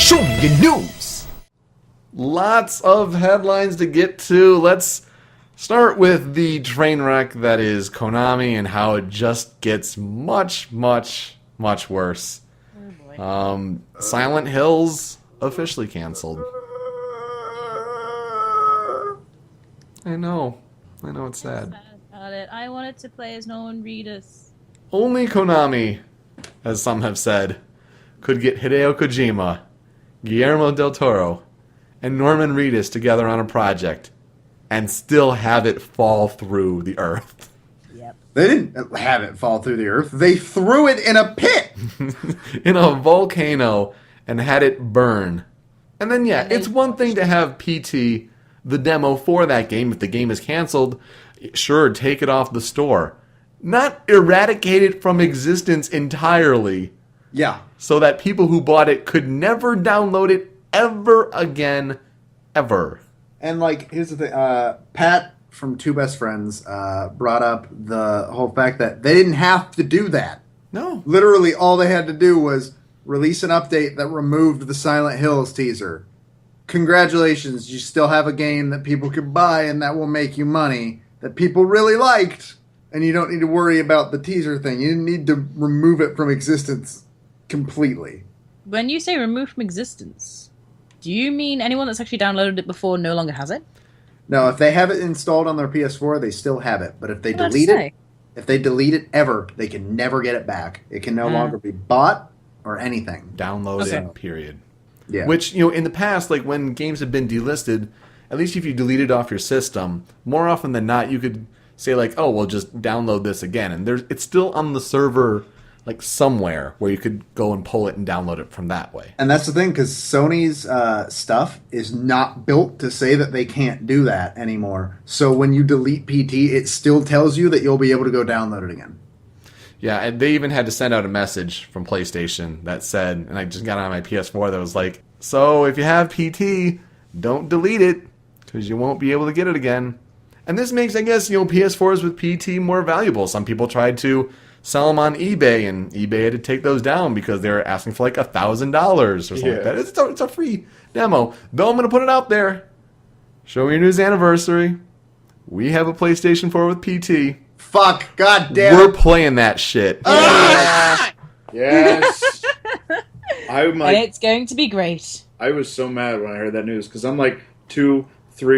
Show me your news. Lots of headlines to get to. Let's start with the train wreck that is Konami and how it just gets much, much, much worse. Oh boy. Silent Hill's officially canceled. I know it's sad. Sad about it. I wanted to play as Norman Reedus. Only Konami, as some have said, could get Hideo Kojima, Guillermo del Toro, and Norman Reedus together on a project and still have it fall through the earth. Yep. They didn't have it fall through the earth. They threw it in a pit. In a volcano and had it burn. And then, yeah, it's one thing to have PT, the demo for that game. If the game is canceled, sure, take it off the store. Not eradicate it from existence entirely. Yeah. So that people who bought it could never download it ever again. Ever. And, like, here's the thing. Pat from Two Best Friends brought up the whole fact that they didn't have to do that. No. Literally, all they had to do was release an update that removed the Silent Hills teaser. Congratulations, you still have a game that people can buy and that will make you money that people really liked. And you don't need to worry about the teaser thing. You didn't need to remove it from existence completely. When you say remove from existence, do you mean anyone that's actually downloaded it before no longer has it? No, if they have it installed on their PS4, they still have it. But if they delete it ever, they can never get it back. It can no longer be bought or anything. Downloaded, period. Yeah. Which, in the past, like when games have been delisted, at least if you delete it off your system, more often than not, you could say like, oh, well, just download this again. And it's still on the server, like somewhere where you could go and pull it and download it from that way. And that's the thing, because Sony's stuff is not built to say that they can't do that anymore. So when you delete PT, it still tells you that you'll be able to go download it again. Yeah, and they even had to send out a message from PlayStation that said, and I just got it on my PS4, that was like, so if you have PT, don't delete it, because you won't be able to get it again. And this makes, I guess, PS4s with PT more valuable. Some people tried to sell them on eBay, and eBay had to take those down because they were asking for like $1,000 or something like that. It's a free demo. Though I'm going to put it out there. Show me your news anniversary. We have a PlayStation 4 with PT. Fuck, goddamn. We're playing that shit. Yes. I'm like, And it's going to be great. I was so mad when I heard that news because I'm like 2-3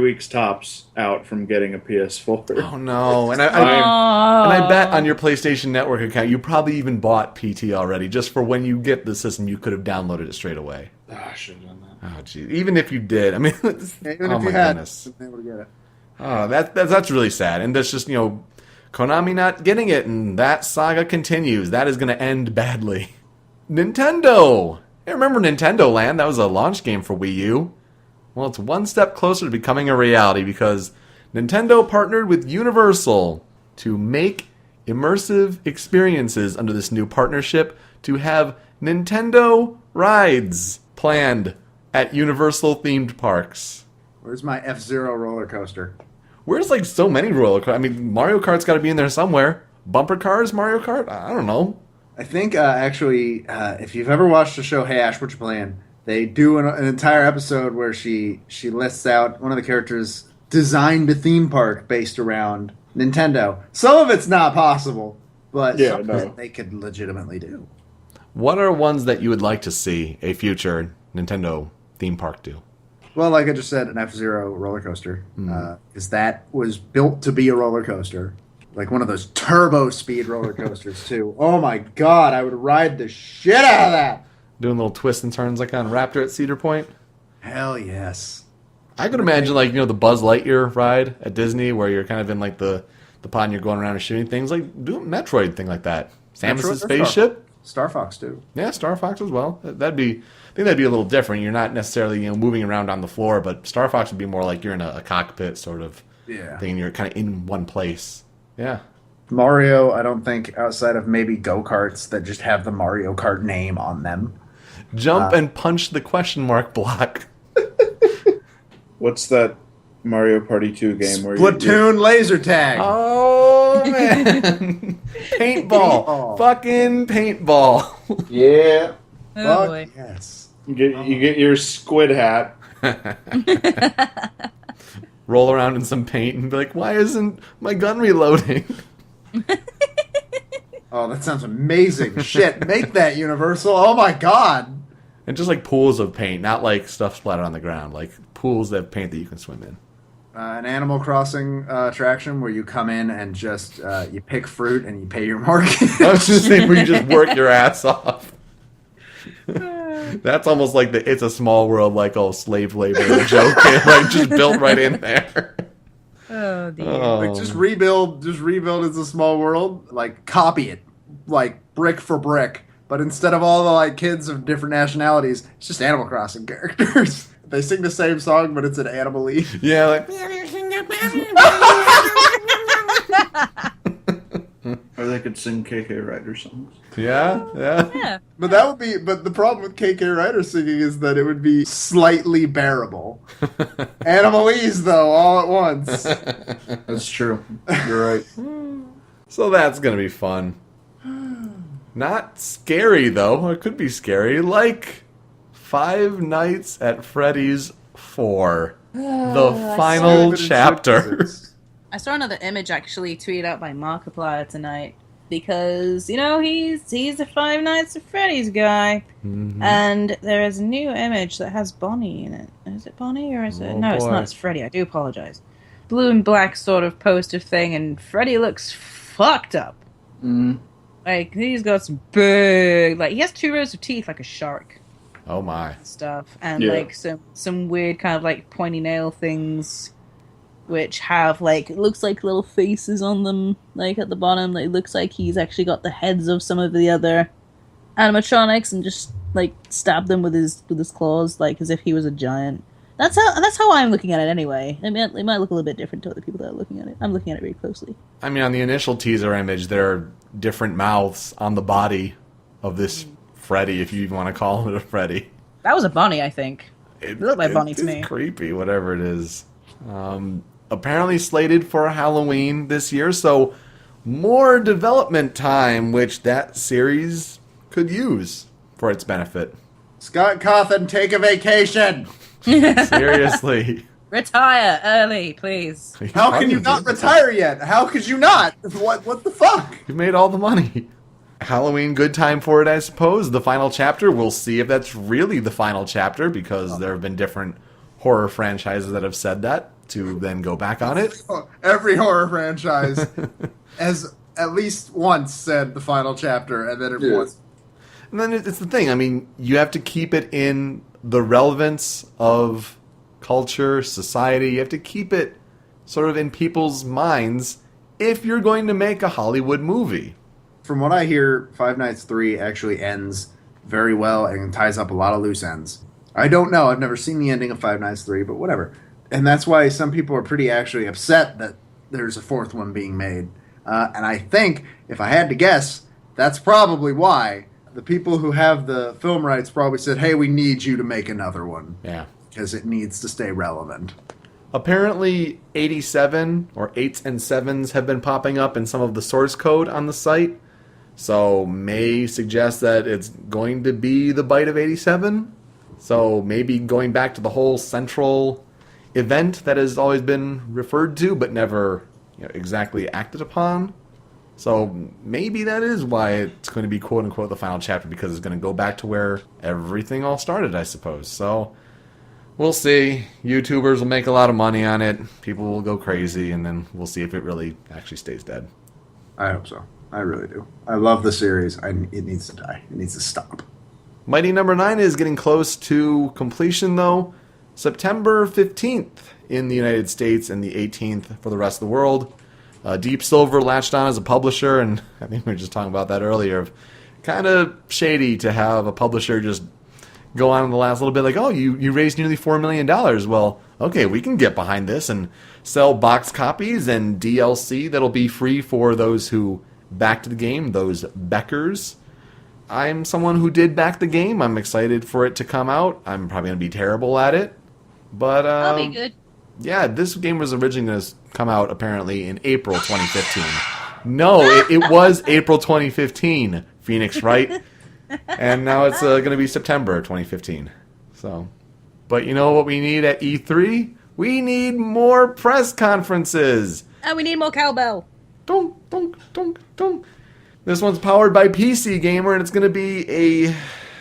weeks tops out from getting a PS4. Oh no! And I bet on your PlayStation Network account you probably even bought PT already, just for when you get the system you could have downloaded it straight away. I should have done that. Oh geez, even if you did, I mean, Even if you had, been able to get it. Oh, that's really sad, and that's just Konami not getting it, and that saga continues. That is going to end badly. Nintendo. Hey, remember Nintendo Land? That was a launch game for Wii U. Well, it's one step closer to becoming a reality because Nintendo partnered with Universal to make immersive experiences under this new partnership to have Nintendo rides planned at Universal themed parks. Where's my F-Zero roller coaster? Where's like so many roller coasters? I mean, Mario Kart's got to be in there somewhere. Bumper cars, Mario Kart? I don't know. I think, actually, if you've ever watched the show Hey Ash, What You Playing? They do an entire episode where she lists out one of the characters designed a theme park based around Nintendo. Some of it's not possible, but some of it they could legitimately do. What are ones that you would like to see a future Nintendo theme park do? Well, like I just said, an F-Zero roller coaster. Because that was built to be a roller coaster. Like one of those turbo speed roller coasters, too. Oh my god, I would ride the shit out of that! Doing little twists and turns like on Raptor at Cedar Point? Hell yes. I could imagine like, the Buzz Lightyear ride at Disney where you're kind of in like the pod and you're going around and shooting things. Like, do a Metroid thing like that. Samus's spaceship? Starfox, too. Yeah, Star Fox as well. I think that'd be a little different. You're not necessarily, moving around on the floor, but Star Fox would be more like you're in a cockpit sort of thing and you're kind of in one place. Yeah. Mario, I don't think, outside of maybe go-karts that just have the Mario Kart name on them. Jump and punch the question mark block. What's that Mario Party 2 game where Splatoon laser tag. Oh, man. Paintball. Fucking paintball. Yeah. Oh Fuck boy. yes. You get your squid hat. Roll around in some paint and be like, why isn't my gun reloading? Oh, that sounds amazing. Shit, make that Universal. Oh my god. And just like pools of paint, not like stuff splattered on the ground, like pools of paint that you can swim in. An Animal Crossing attraction where you come in and just you pick fruit and you pay your mortgage. I was just saying where you just work your ass off. That's almost like the It's a Small World, like slave labor joke, like just built right in there. Oh dear. Like just rebuild It's a Small World, like copy it, like brick for brick. But instead of all the like kids of different nationalities, it's just Animal Crossing characters. They sing the same song, but it's an animal-y. Yeah, like. Or they could sing KK Rider songs. Yeah. Yeah. But the problem with KK Rider singing is that it would be slightly bearable. Animalese, though, all at once. That's true. You're right. So that's gonna be fun. Not scary though. It could be scary, like Five Nights at Freddy's 4, the final chapter. I saw another image actually tweeted out by Markiplier tonight because he's a Five Nights at Freddy's guy, and there is a new image that has Bonnie in it. Is it Bonnie or is it? No, it's not. It's Freddy. I do apologize. Blue and black sort of poster thing, and Freddy looks fucked up. Like he's got some big, like he has 2 rows of teeth like a shark. Oh my. Stuff and like some weird kind of like pointy nail things. Which have, like, it looks like little faces on them, like, at the bottom. Like, it looks like he's actually got the heads of some of the other animatronics and just, like, stabbed them with his claws, like, as if he was a giant. That's how I'm looking at it anyway. I mean, it might look a little bit different to other people that are looking at it. I'm looking at it very closely. I mean, on the initial teaser image, there are different mouths on the body of this Freddy, if you even want to call it a Freddy. That was a bunny, I think. It looked like Bonnie to me. It's creepy, whatever it is. Apparently slated for Halloween this year, so more development time, which that series could use for its benefit. Scott Cawthon, take a vacation! Seriously. Retire early, please. How can you not retire yet? How could you not? What the fuck? You've made all the money. Halloween, good time for it, I suppose. The final chapter, we'll see if that's really the final chapter, because there have been different horror franchises that have said that, to then go back on it. Every horror franchise has at least once said the final chapter, and then it was. And then it's the thing, I mean, you have to keep it in the relevance of culture, society. You have to keep it sort of in people's minds if you're going to make a Hollywood movie. From what I hear, Five Nights 3 actually ends very well and ties up a lot of loose ends. I don't know. I've never seen the ending of Five Nights 3, but whatever. And that's why some people are pretty actually upset that there's a 4th one being made. And I think, if I had to guess, that's probably why. The people who have the film rights probably said, hey, we need you to make another one. Yeah. Because it needs to stay relevant. Apparently, 87 or 8s and 7s have been popping up in some of the source code on the site. So, may suggest that it's going to be the bite of 87. So, maybe going back to the whole central event that has always been referred to but never exactly acted upon. So maybe that is why it's going to be quote-unquote the final chapter, because it's going to go back to where everything all started, I suppose. So we'll see. YouTubers will make a lot of money on it. People will go crazy, and then we'll see if it really actually stays dead. I hope so. I really do. I love the series. It needs to die. It needs to stop. Mighty Number 9 is getting close to completion, though. September 15th in the United States and the 18th for the rest of the world. Deep Silver latched on as a publisher, and I think we were just talking about that earlier. Kind of shady to have a publisher just go on in the last little bit like, oh, you raised nearly $4 million. Well, okay, we can get behind this and sell box copies and DLC that'll be free for those who backed the game, those Beckers. I'm someone who did back the game. I'm excited for it to come out. I'm probably going to be terrible at it. But I'll be good. Yeah, this game was originally going to come out apparently in April 2015. No, it was April 2015, Phoenix, right? And now it's going to be September 2015. So, but you know what we need at E3? We need more press conferences. And we need more cowbell. Dunk, dunk, dunk, dunk. This one's powered by PC Gamer, and it's going to be an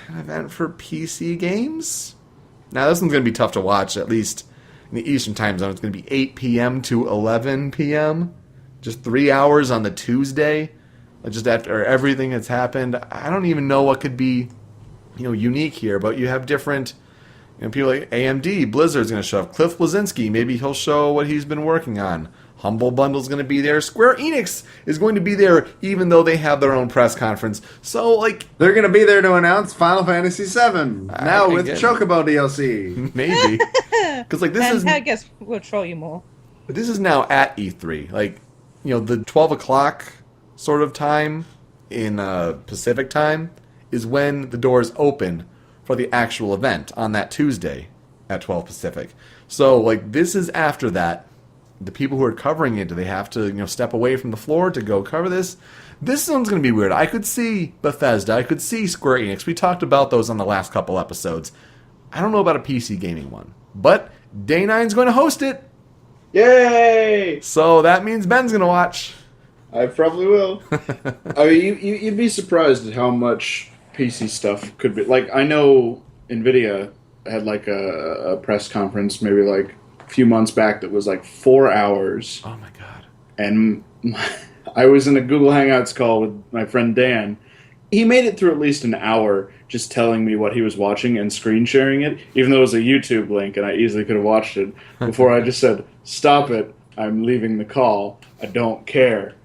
event for PC games. Now, this one's going to be tough to watch, at least in the Eastern time zone. It's going to be 8 p.m. to 11 p.m. Just 3 hours on the Tuesday, just after everything that's happened. I don't even know what could be, unique here, but you have different, people like AMD, Blizzard's going to show up. Cliff Bleszinski, maybe he'll show what he's been working on. Humble Bundle's going to be there. Square Enix is going to be there, even though they have their own press conference. So, they're going to be there to announce Final Fantasy VII now with Chocobo DLC. Maybe. Because, I guess we'll troll you more. This is now at E3. The 12 o'clock sort of time in Pacific time is when the doors open for the actual event on that Tuesday at 12 Pacific. So, this is after that. The people who are covering it, do they have to, step away from the floor to go cover this? This one's going to be weird. I could see Bethesda. I could see Square Enix. We talked about those on the last couple episodes. I don't know about a PC gaming one. But Day 9's going to host it. Yay! So that means Ben's going to watch. I probably will. I mean, you'd be surprised at how much PC stuff could be. I know NVIDIA had, a press conference maybe, few months back that was 4 hours. Oh my god. And I was in a Google Hangouts call with my friend Dan. He made it through at least an hour just telling me what he was watching and screen sharing it, even though it was a YouTube link and I easily could have watched it, before I just said, "Stop it, I'm leaving the call, I don't care."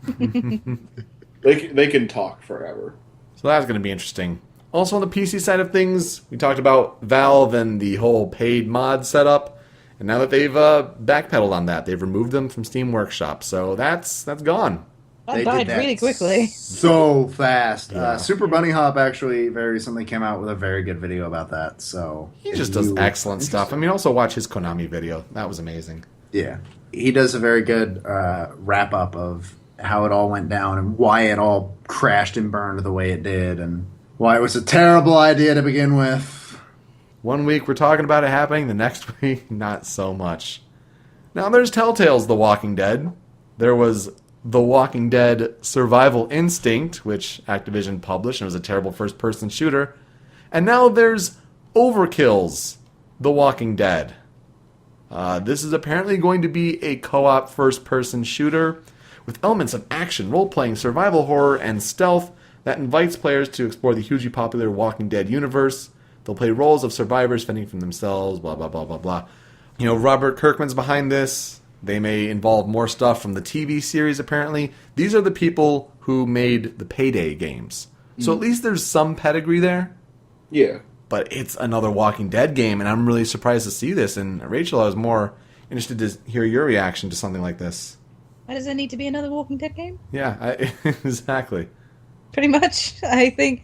They can talk forever. So that's going to be interesting. Also on the PC side of things, we talked about Valve and the whole paid mod setup. And now that they've backpedaled on that, they've removed them from Steam Workshop. So that's gone. That died really quickly. So fast. Yeah. Super Bunny Hop actually very recently came out with a very good video about that. So He just does excellent stuff. I mean, also watch his Konami video. That was amazing. Yeah. He does a very good wrap-up of how it all went down and why it all crashed and burned the way it did and why it was a terrible idea to begin with. 1 week we're talking about it happening, the next week not so much. Now there's Telltale's The Walking Dead. There was The Walking Dead Survival Instinct, which Activision published, and it was a terrible first-person shooter. And now there's Overkill's The Walking Dead. This is apparently going to be a co-op first-person shooter with elements of action, role-playing, survival horror, and stealth that invites players to explore the hugely popular Walking Dead universe. They'll play roles of survivors fending for themselves, blah, blah, blah, blah, blah. Robert Kirkman's behind this. They may involve more stuff from the TV series, apparently. These are the people who made the Payday games. So at least there's some pedigree there. Yeah. But it's another Walking Dead game, and I'm really surprised to see this. And Rachel, I was more interested to hear your reaction to something like this. Why does there need to be another Walking Dead game? Yeah, exactly. Pretty much. I think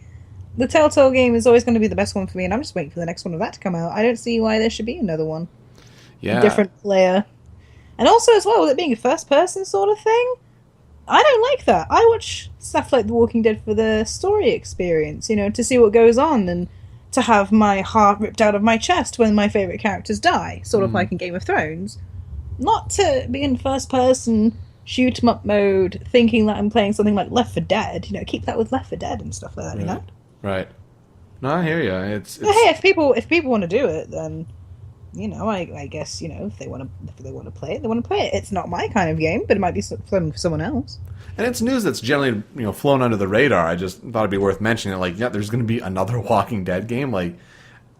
the Telltale game is always going to be the best one for me, and I'm just waiting for the next one of that to come out. I don't see why there should be another one. Yeah. A different player. And also, as well, with it being a first-person sort of thing, I don't like that. I watch stuff like The Walking Dead for the story experience, to see what goes on, and to have my heart ripped out of my chest when my favourite characters die, sort of like in Game of Thrones. Not to be in first-person shoot-em-up mode, thinking that I'm playing something like Left 4 Dead. Keep that with Left 4 Dead and stuff like that, Right. No, I hear you. It's... Hey, if people want to do it, then I guess if they want to play it, they want to play it. It's not my kind of game, but it might be fun for someone else. And it's news that's generally flown under the radar. I just thought it'd be worth mentioning. There's going to be another Walking Dead game.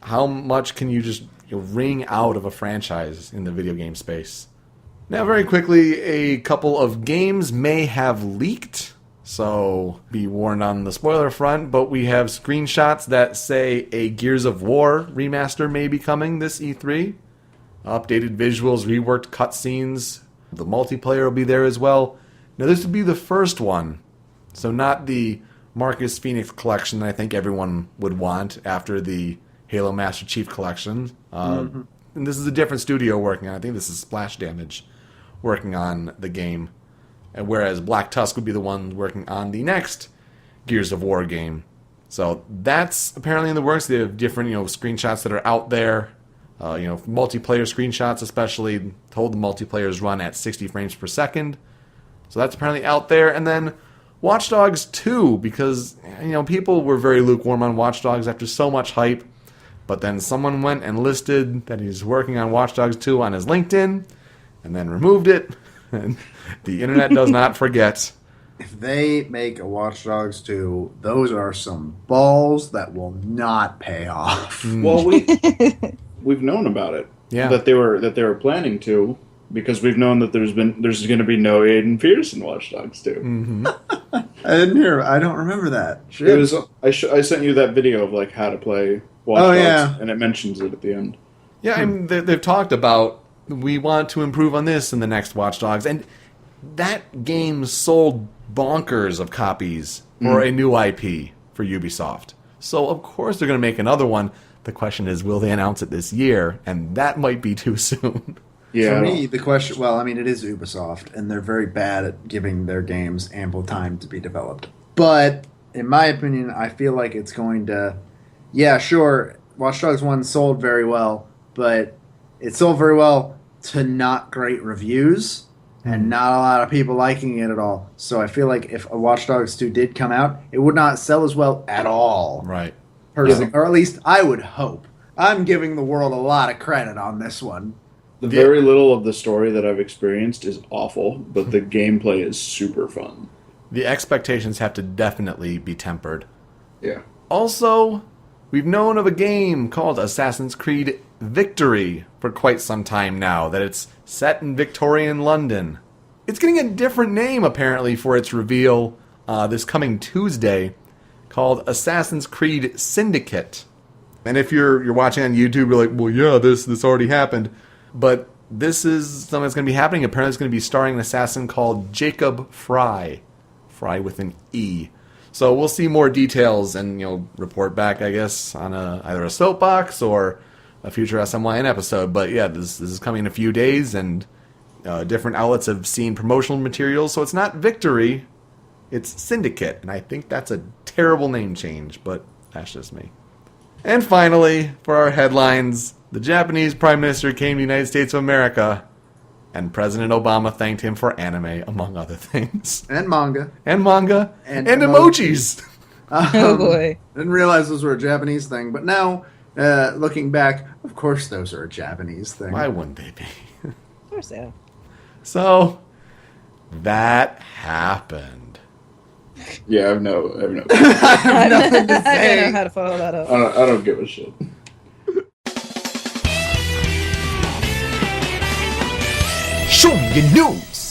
How much can you just wring out of a franchise in the video game space? Now, very quickly, a couple of games may have leaked. So be warned on the spoiler front, but we have screenshots that say a Gears of War remaster may be coming this E3. Updated visuals, reworked cutscenes. The multiplayer will be there as well. Now this would be the first one, so not the Marcus Phoenix collection that I think everyone would want after the Halo Master Chief collection. And this is a different studio working on it. I think this is Splash Damage working on the game. And whereas Black Tusk would be the one working on the next Gears of War game. So that's apparently in the works. They have different, screenshots that are out there. Multiplayer screenshots, especially told the multiplayers run at 60 frames per second. So that's apparently out there. And then Watch Dogs 2, because, people were very lukewarm on Watch Dogs after so much hype. But then someone went and listed that he's working on Watch Dogs 2 on his LinkedIn, and then removed it. And the internet does not forget. If they make a Watch Dogs 2, those are some balls that will not pay off. Well, we've known about it. Yeah. That they were planning to, because we've known that there's going to be no Aiden Pierce in Watch Dogs 2. Mm-hmm. I don't remember that. Shit. It was I sent you that video of how to play Watch Dogs, yeah. and it mentions it at the end. Yeah, I mean, they've talked about, we want to improve on this in the next Watch Dogs, and that game sold bonkers of copies for a new IP for Ubisoft. So, of course, they're going to make another one. The question is, will they announce it this year? And that might be too soon. Yeah. For me, the question, it is Ubisoft, and they're very bad at giving their games ample time to be developed. But, in my opinion, I feel like it's going to... Yeah, sure, Watch Dogs 1 sold very well, but it sold very well to not great reviews, and not a lot of people liking it at all. So I feel like if a Watch Dogs 2 did come out, it would not sell as well at all. Right. Personally, or at least I would hope. I'm giving the world a lot of credit on this one. The very little of the story that I've experienced is awful, but the gameplay is super fun. The expectations have to definitely be tempered. Yeah. Also, we've known of a game called Assassin's Creed Victory for quite some time now, that it's set in Victorian London. It's getting a different name, apparently, for its reveal this coming Tuesday, called Assassin's Creed Syndicate. And if you're watching on YouTube, you're like, well, yeah, this already happened. But this is something that's going to be happening. Apparently it's going to be starring an assassin called Jacob Fry. Fry with an E. So we'll see more details and, report back, I guess, on either a soapbox or a future SMYN episode. But yeah, this is coming in a few days, and different outlets have seen promotional materials. So it's not Victory, it's Syndicate. And I think that's a terrible name change, but that's just me. And finally, for our headlines, the Japanese Prime Minister came to the United States of America, and President Obama thanked him for anime, among other things. And manga. And manga. And emojis. emojis. Oh boy. Didn't realize those were a Japanese thing, but now, looking back, of course those are a Japanese thing. Why wouldn't they be? Of course they are. So, that happened. Yeah, I have no. I have nothing to I don't say. know how to follow that up. I don't give a shit. Show your news!